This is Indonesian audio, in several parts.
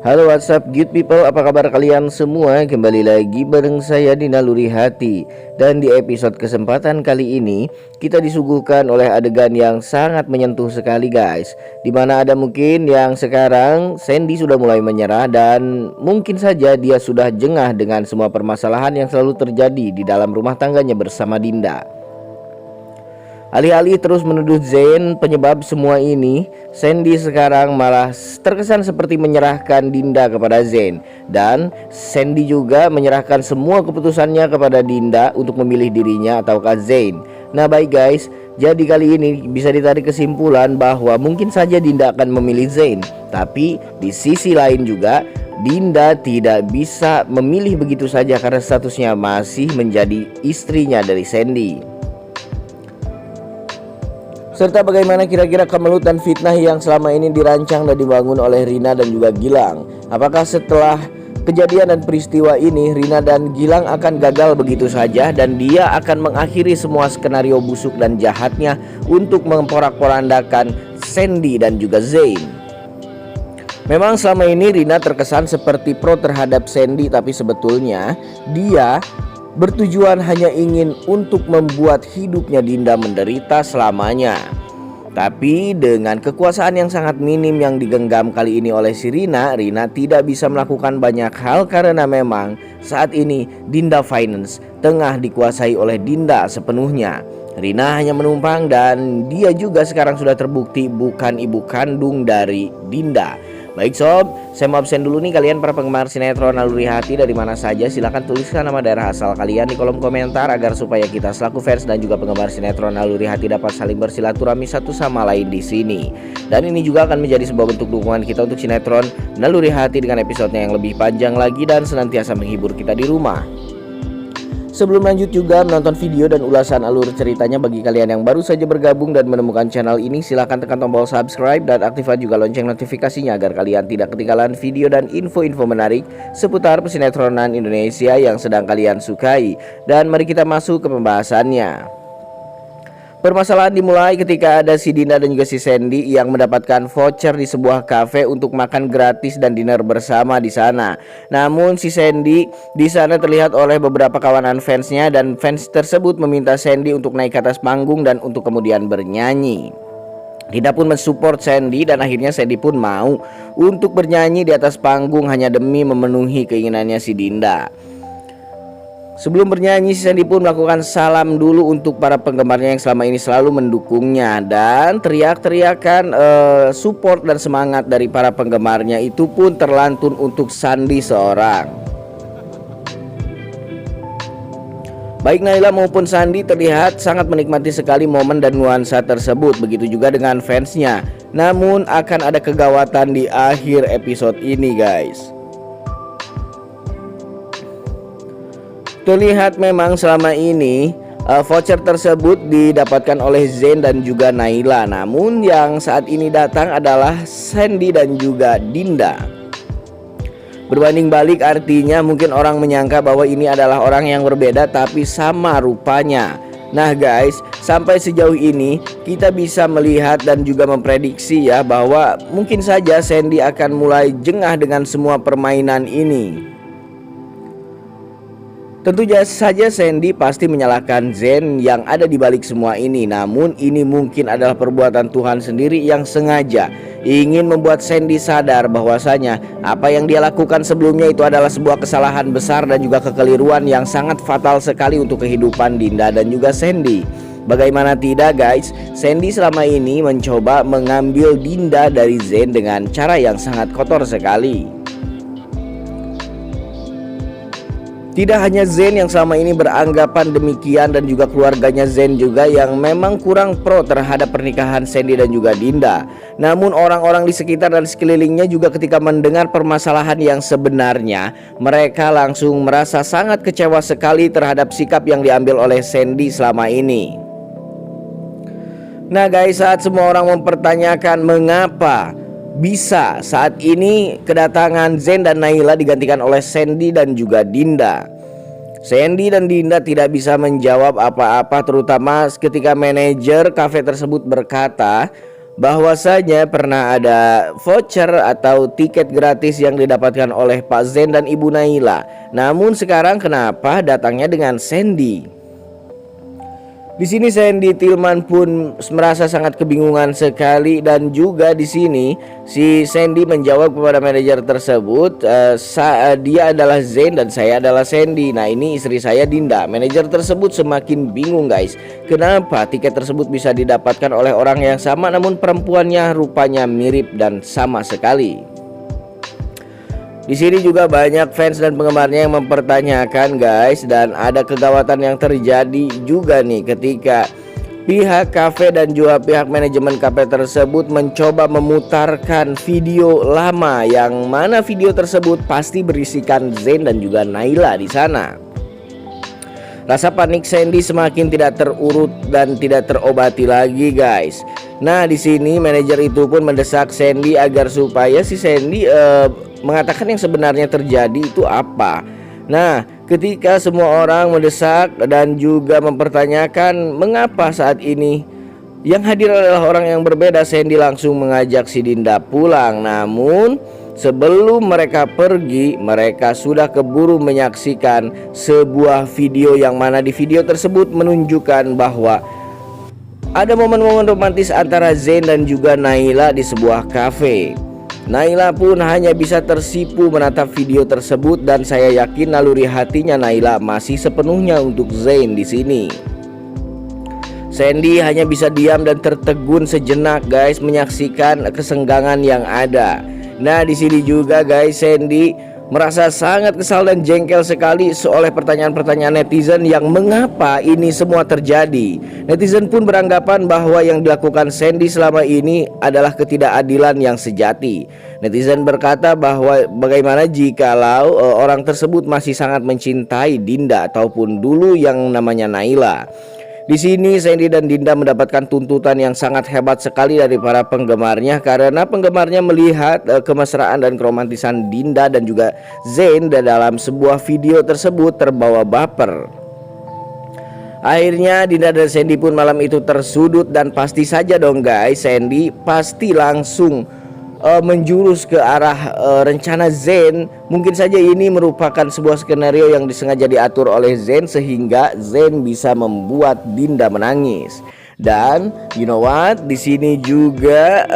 Halo WhatsApp good people, apa kabar kalian semua? Kembali lagi bareng saya di Naluri Hati. Dan di episode kesempatan kali ini kita disuguhkan oleh adegan yang sangat menyentuh sekali guys, dimana ada mungkin yang sekarang Sandy sudah mulai menyerah dan mungkin saja dia sudah jengah dengan semua permasalahan yang selalu terjadi di dalam rumah tangganya bersama Dinda. Alih-alih terus menuduh Zain penyebab semua ini, Sandy sekarang malah terkesan seperti menyerahkan Dinda kepada Zain. Dan Sandy juga menyerahkan semua keputusannya kepada Dinda untuk memilih dirinya ataukah Zain. Nah baik guys, jadi kali ini bisa ditarik kesimpulan bahwa mungkin saja Dinda akan memilih Zain. Tapi di sisi lain juga Dinda tidak bisa memilih begitu saja karena statusnya masih menjadi istrinya dari Sandy. Serta bagaimana kira-kira kemelut dan fitnah yang selama ini dirancang dan dibangun oleh Rina dan juga Gilang. Apakah setelah kejadian dan peristiwa ini Rina dan Gilang akan gagal begitu saja dan dia akan mengakhiri semua skenario busuk dan jahatnya untuk memporak-porandakan Sandy dan juga Zain. Memang selama ini Rina terkesan seperti pro terhadap Sandy, tapi sebetulnya dia bertujuan hanya ingin untuk membuat hidupnya Dinda menderita selamanya. Tapi dengan kekuasaan yang sangat minim yang digenggam kali ini oleh si Rina tidak bisa melakukan banyak hal karena memang saat ini Dinda Finance tengah dikuasai oleh Dinda sepenuhnya. Rina hanya menumpang dan dia juga sekarang sudah terbukti bukan ibu kandung dari Dinda. Baik sob, saya mau absen dulu nih kalian para penggemar sinetron Naluri Hati dari mana saja. Silahkan tuliskan nama daerah asal kalian di kolom komentar agar supaya kita selaku fans dan juga penggemar sinetron Naluri Hati dapat saling bersilaturahmi satu sama lain di sini. Dan ini juga akan menjadi sebuah bentuk dukungan kita untuk sinetron Naluri Hati dengan episodenya yang lebih panjang lagi dan senantiasa menghibur kita di rumah. Sebelum lanjut juga menonton video dan ulasan alur ceritanya, bagi kalian yang baru saja bergabung dan menemukan channel ini, silahkan tekan tombol subscribe dan aktifkan juga lonceng notifikasinya agar kalian tidak ketinggalan video dan info-info menarik seputar persinetronan Indonesia yang sedang kalian sukai. Dan mari kita masuk ke pembahasannya. Permasalahan dimulai ketika ada si Dinda dan juga si Sandy yang mendapatkan voucher di sebuah kafe untuk makan gratis dan dinner bersama di sana. Namun si Sandy di sana terlihat oleh beberapa kawanan fansnya dan fans tersebut meminta Sandy untuk naik ke atas panggung dan untuk kemudian bernyanyi. Dinda pun mensupport Sandy dan akhirnya Sandy pun mau untuk bernyanyi di atas panggung hanya demi memenuhi keinginannya si Dinda. Sebelum bernyanyi, si Sandy pun melakukan salam dulu untuk para penggemarnya yang selama ini selalu mendukungnya. Dan teriak-teriakan support dan semangat dari para penggemarnya itu pun terlantun untuk Sandy seorang. Baik Naila maupun Sandy terlihat sangat menikmati sekali momen dan nuansa tersebut. Begitu juga dengan fansnya. Namun akan ada kegawatan di akhir episode ini guys. Terlihat memang selama ini voucher tersebut didapatkan oleh Zain dan juga Naila. Namun yang saat ini datang adalah Sandy dan juga Dinda. Berbanding balik artinya mungkin orang menyangka bahwa ini adalah orang yang berbeda tapi sama rupanya. Nah guys, sampai sejauh ini kita bisa melihat dan juga memprediksi ya bahwa mungkin saja Sandy akan mulai jengah dengan semua permainan ini. Tentu saja Sandy pasti menyalahkan Zain yang ada di balik semua ini. Namun ini mungkin adalah perbuatan Tuhan sendiri yang sengaja ingin membuat Sandy sadar bahwasanya apa yang dia lakukan sebelumnya itu adalah sebuah kesalahan besar dan juga kekeliruan yang sangat fatal sekali untuk kehidupan Dinda dan juga Sandy. Bagaimana tidak guys, Sandy selama ini mencoba mengambil Dinda dari Zain dengan cara yang sangat kotor sekali. Tidak hanya Zain yang selama ini beranggapan demikian dan juga keluarganya Zain juga yang memang kurang pro terhadap pernikahan Sandy dan juga Dinda. Namun orang-orang di sekitar dan sekelilingnya juga ketika mendengar permasalahan yang sebenarnya, mereka langsung merasa sangat kecewa sekali terhadap sikap yang diambil oleh Sandy selama ini. Nah guys, saat semua orang mempertanyakan mengapa bisa saat ini kedatangan Zain dan Naila digantikan oleh Sandy dan juga Dinda. Sandy dan Dinda tidak bisa menjawab apa-apa, terutama ketika manajer kafe tersebut berkata bahwasanya pernah ada voucher atau tiket gratis yang didapatkan oleh Pak Zain dan Ibu Naila. Namun sekarang kenapa datangnya dengan Sandy? Di sini Sandy Tillman pun merasa sangat kebingungan sekali, dan juga di sini si Sandy menjawab kepada manajer tersebut, dia adalah Zain dan saya adalah Sandy. Nah, ini istri saya Dinda. Manajer tersebut semakin bingung guys. Kenapa tiket tersebut bisa didapatkan oleh orang yang sama namun perempuannya rupanya mirip dan sama sekali. Di sini juga banyak fans dan penggemarnya yang mempertanyakan guys, dan ada kegawatan yang terjadi juga nih ketika pihak kafe dan juga pihak manajemen kafe tersebut mencoba memutarkan video lama, yang mana video tersebut pasti berisikan Zain dan juga Naila di sana. Rasa panik Sandy semakin tidak terurut dan tidak terobati lagi guys. Nah, di sini manajer itu pun mendesak Sandy agar supaya si Sandy mengatakan yang sebenarnya terjadi itu apa. Nah, ketika semua orang mendesak dan juga mempertanyakan mengapa saat ini yang hadir adalah orang yang berbeda, Sandy langsung mengajak si Dinda pulang. Namun sebelum mereka pergi, mereka sudah keburu menyaksikan sebuah video yang mana di video tersebut menunjukkan bahwa ada momen-momen romantis antara Zain dan juga Naila di sebuah kafe. Naila pun hanya bisa tersipu menatap video tersebut, dan saya yakin naluri hatinya Naila masih sepenuhnya untuk Zain di sini. Sandy hanya bisa diam dan tertegun sejenak guys menyaksikan kesenggangan yang ada. Nah, di sini juga guys Sandy merasa sangat kesal dan jengkel sekali oleh pertanyaan-pertanyaan netizen yang mengapa ini semua terjadi. Netizen pun beranggapan bahwa yang dilakukan Sandy selama ini adalah ketidakadilan yang sejati. Netizen berkata bahwa bagaimana jikalau orang tersebut masih sangat mencintai Dinda ataupun dulu yang namanya Naila. Di sini Sandy dan Dinda mendapatkan tuntutan yang sangat hebat sekali dari para penggemarnya, karena penggemarnya melihat kemesraan dan keromantisan Dinda dan juga Zain dalam sebuah video tersebut terbawa baper. Akhirnya Dinda dan Sandy pun malam itu tersudut, dan pasti saja dong guys, Sandy pasti langsung menjurus ke arah rencana Zain. Mungkin saja ini merupakan sebuah skenario yang disengaja diatur oleh Zain sehingga Zain bisa membuat Dinda menangis. Dan you know what, di sini juga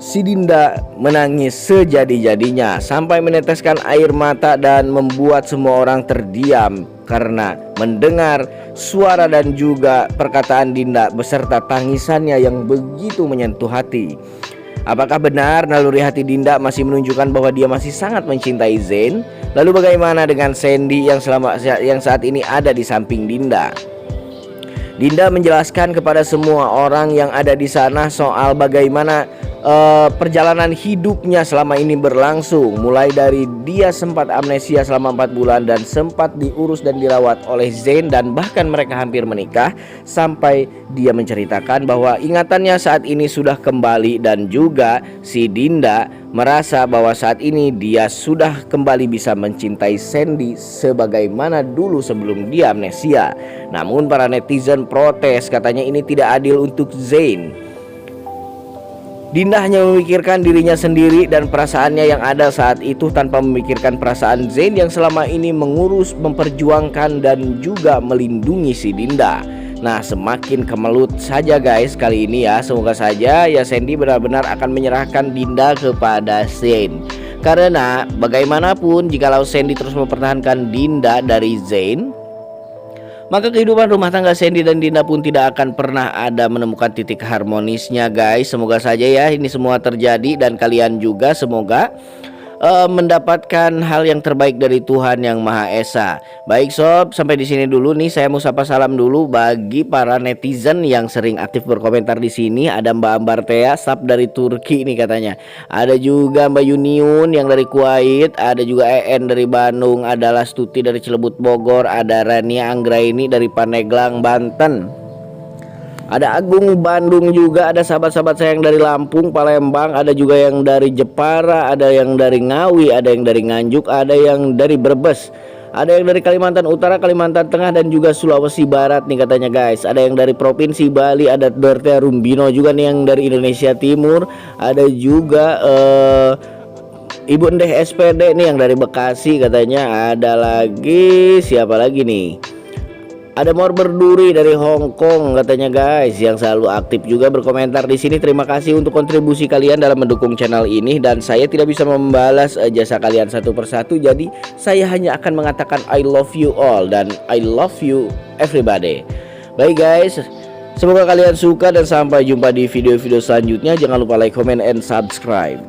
si Dinda menangis sejadi-jadinya sampai meneteskan air mata dan membuat semua orang terdiam karena mendengar suara dan juga perkataan Dinda beserta tangisannya yang begitu menyentuh hati. Apakah benar naluri hati Dinda masih menunjukkan bahwa dia masih sangat mencintai Zain? Lalu bagaimana dengan Sandy yang saat ini ada di samping Dinda? Dinda menjelaskan kepada semua orang yang ada di sana soal bagaimana perjalanan hidupnya selama ini berlangsung, mulai dari dia sempat amnesia selama 4 bulan dan sempat diurus dan dirawat oleh Zain, dan bahkan mereka hampir menikah, sampai dia menceritakan bahwa ingatannya saat ini sudah kembali, dan juga si Dinda merasa bahwa saat ini dia sudah kembali bisa mencintai Sandy sebagaimana dulu sebelum dia amnesia. Namun para netizen protes, katanya ini tidak adil untuk Zain. Dinda hanya memikirkan dirinya sendiri dan perasaannya yang ada saat itu tanpa memikirkan perasaan Zain yang selama ini mengurus, memperjuangkan dan juga melindungi si Dinda. Nah, semakin kemelut saja guys kali ini ya. Semoga saja ya Sandy benar-benar akan menyerahkan Dinda kepada Zain. Karena bagaimanapun jikalau Sandy terus mempertahankan Dinda dari Zain, maka kehidupan rumah tangga Sandy dan Dinda pun tidak akan pernah ada menemukan titik harmonisnya guys. Semoga saja ya ini semua terjadi dan kalian juga semoga mendapatkan hal yang terbaik dari Tuhan Yang Maha Esa. Baik sob, sampai di sini dulu nih, saya mau sapa salam dulu bagi para netizen yang sering aktif berkomentar di sini. Ada Mbak Ambartea, sub dari Turki nih katanya. Ada juga Mbak Yuniun yang dari Kuwait, ada juga EN dari Bandung, ada Lastuti dari Cilebut Bogor, ada Rania Anggraini dari Paneglang Banten. Ada Agung Bandung juga, ada sahabat-sahabat saya yang dari Lampung, Palembang, ada juga yang dari Jepara, ada yang dari Ngawi, ada yang dari Nganjuk, ada yang dari Brebes, Ada yang dari Kalimantan Utara, Kalimantan Tengah, dan juga Sulawesi Barat nih katanya guys. Ada yang dari Provinsi Bali, ada Dorte Rumbino juga nih yang dari Indonesia Timur. Ada juga Ibu Endeh SPD nih yang dari Bekasi katanya. Ada lagi siapa lagi nih? Ada Mor Berduri dari Hong Kong katanya guys, yang selalu aktif juga berkomentar di sini. Terima kasih untuk kontribusi kalian dalam mendukung channel ini, dan saya tidak bisa membalas jasa kalian satu persatu. Jadi saya hanya akan mengatakan I love you all dan I love you everybody. Baik guys, semoga kalian suka dan sampai jumpa di video-video selanjutnya. Jangan lupa like, comment, and subscribe.